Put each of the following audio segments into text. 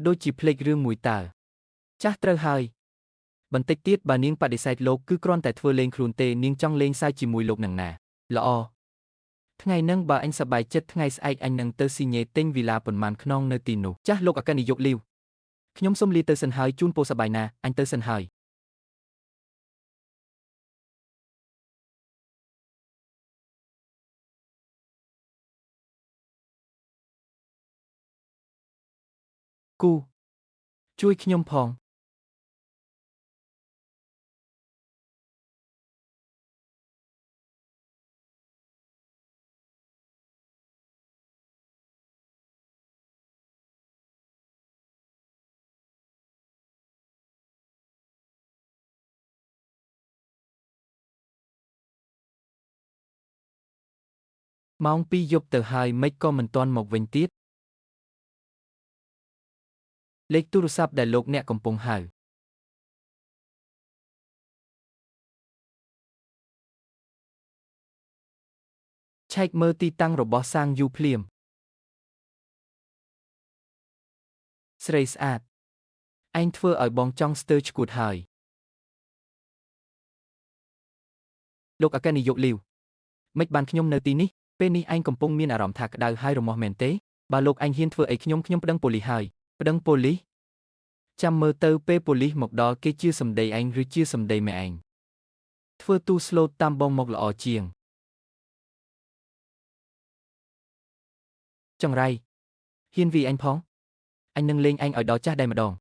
ដូចជាភ្លេចរឿងមួយតើចាស់ត្រូវហើយបន្តិចទៀតបើនាងបដិសេធលោកគឺគ្រាន់តែធ្វើលេងខ្លួនទេនាងចង់លេងសើចជាមួយលោកនឹងណាល្អថ្ងៃហ្នឹងបើអញសប្បាយចិត្តថ្ងៃស្អែកអញនឹងទៅស៊ីញ៉េទិញវីឡាប៉ុន្មានខ្នងនៅទីនោះចាស់លោកអគ្គនាយកលីវខ្ញុំសុំលាទៅសិនហើយជូនពរសប្បាយណាអញទៅសិនហើយគូជួយខ្ញុំផងម៉ោង 2 យប់ទៅហើយមិនក៏មិនទាន់មកវិញទៀតលេខទូរស័ព្ទដែលលោកអ្នកកំពុងហៅឆែកមើលទីតាំងរបស់សាងយូភ្លាមស្រីស្អាតឯងធ្វើឲ្យបងចង់ស្ទើរឆ្កួតហើយលោកអគ្គនាយកលីវមិនបានខ្ញុំនៅទីនេះពេលនេះឯងកំពុងមានអារម្មណ៍ថាក្តៅហើយរមាស់មែនទេបើលោកឯងហ៊ានធ្វើអីខ្ញុំប្តឹងប៉ូលីសហើយប្តឹងប៉ូលីសចាំមើលទៅពេលប៉ូលីសមកដល់គេជាសម្ដីឯងឬជាសម្ដីម៉ែឯងធ្វើទូស្លូតតាមបងមកល្អជាងចង្រៃហ៊ានវីអញផងអញនឹងលេងឯងឲ្យដល់ចាស់ដែរម្ដង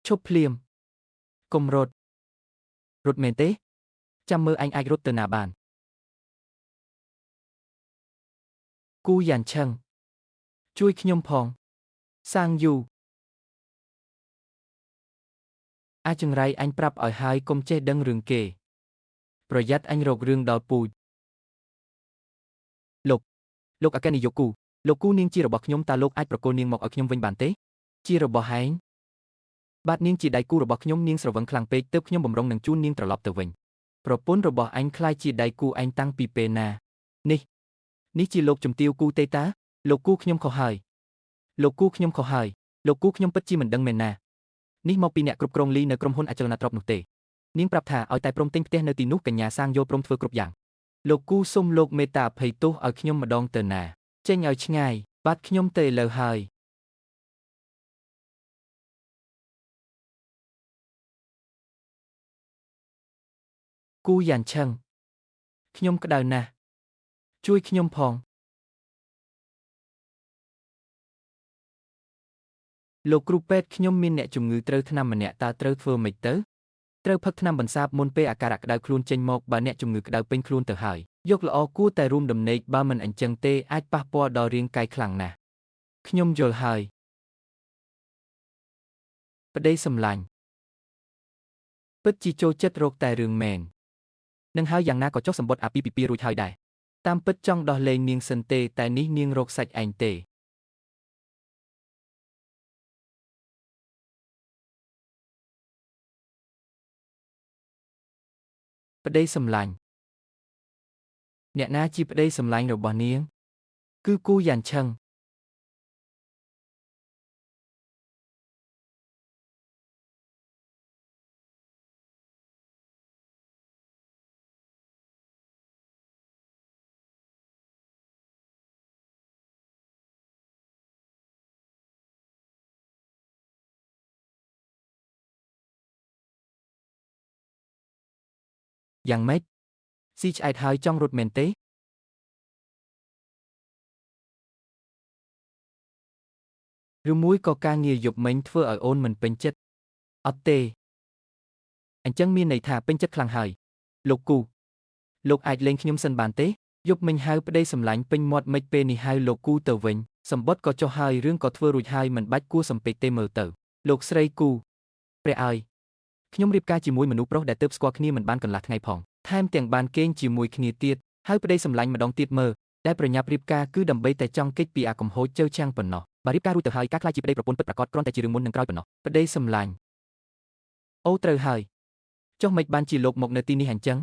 ឈប់ភ្លាមកុំរត់មែនទេចាំមើលអញអាចរត់ទៅណាបានគូយ៉ានឆឹងជួយខ្ញុំផងសាងយូអាចង្រៃអញប្រាប់ឲ្យហើយកុំចេះដឹងរឿងគេប្រយ័ត្នអញរករឿងដល់ពូជលោកអគ្គនាយកគូលោកគូនាងជារបស់ខ្ញុំតើលោកអាចប្រគល់នាងមកឲ្យខ្ញុំវិញបានទេជារបស់ហែងបាទនាងជាដៃគូរបស់ខ្ញុំនាងស្រវឹងខ្លាំងពេកទើបខ្ញុំបំរុងនឹងជូននាងត្រឡប់ទៅវិញប្រពន្ធរបស់អញខ្លាចជាដៃគូអញតាំងពីពេលណានេះជាលោកជំទាវគូទេតាលោកគូខ្ញុំខុសហើយលោកគូខ្ញុំខុសហើយលោកគូខ្ញុំពិតជាមិនដឹងមែនណានេះមកពីអ្នកគ្រប់គ្រងលីនៅក្រុមហ៊ុនអចលនទ្រព្យនោះទេនាងប្រាប់ថាឲ្យតែព្រមទិញផ្ទះនៅទីនោះកញ្ញាសាងយល់ព្រមធ្វើគ្រប់យ៉ាងលោកគូសុំលោកមេត្តាអភ័យទោសឲ្យខ្ញុំម្ដងទៅណាចេញឲ្យឆ្ងាយបាទខ្ញុំទៅឥឡូវហើយគូយ៉ានឆឹងខ្ញុំក្តៅណាស់ជួយខ្ញុំផងលោកគ្រូពេទ្យខ្ញុំមានអ្នកជំងឺត្រូវថ្នាំម្នាក់តើត្រូវធ្វើម៉េចទៅត្រូវផឹកថ្នាំបន្សាបមុនពេលអាការៈក្តៅខ្លួនចេញមកបើអ្នកជំងឺក្តៅពេញខ្លួនទៅហើយយកល្អគួរតែរួមដំណេកបើមិនអញ្ចឹងទេអាចប៉ះពាល់ដល់រាងកាយខ្លាំងណាស់ខ្ញុំយល់ហើយប្តីសម្លាញ់ពិតជាចូលចិត្តរកតែរឿងមែននឹងហើយយ៉ាងណាក៏ចុះសម្បត្តិអាពាហ៍ពិពាហ៍រួចហើយដែរតាមពិតចង់ដោះលែងនាងសិនទេតែនេះនាងរកសាច់ឯងទេប្តីសម្លាញ់អ្នកណាជាប្តីសម្លាញ់របស់នាងគឺគូយ៉ានឆឹងយ៉ាងម៉េចស៊ីឆ្អែតហើយចង់រត់មែនទេឬមួយក៏ការងារយប់មិញធ្វើឲ្យអូនមិនពេញចិត្តអត់ទេអញ្ចឹងមានន័យថាពេញចិត្តខ្លាំងហើយលោកគូលោកអាចលេងខ្ញុំសិនបានទេយប់មិញហៅប្តីសម្លាញ់ពេញមាត់មិនពេលនេះហៅលោកគូទៅវិញសម្បត្តិក៏ចុះហើយរឿងក៏ធ្វើរួចហើយមិនបាច់គួរសំពេចទេមើលទៅលោកស្រីគូព្រះអើយខ្ញុំរៀបការជាមួយមនុស្សប្រុសដែលទើបស្គាល់គ្នាមិនបានកន្លះថ្ងៃផងថែមទាំងបានគេងជាមួយគ្នាទៀតហើយប្តីសម្លាញ់ម្ដងទៀតមើលដែលប្រញាប់រៀបការគឺដើម្បីតែចង់គេចពីអាកំហូចជើចាំងប៉ុណ្ណោះបើរៀបការរួចទៅហើយការខ្លាចជាប្តីប្រពន្ធពិតប្រាកដគ្រាន់តែជារឿងមុននឹងក្រោយប៉ុណ្ណោះប្តីសម្លាញ់អូត្រូវហើយចុះមិនបានជាលោកមកនៅទីនេះអញ្ចឹង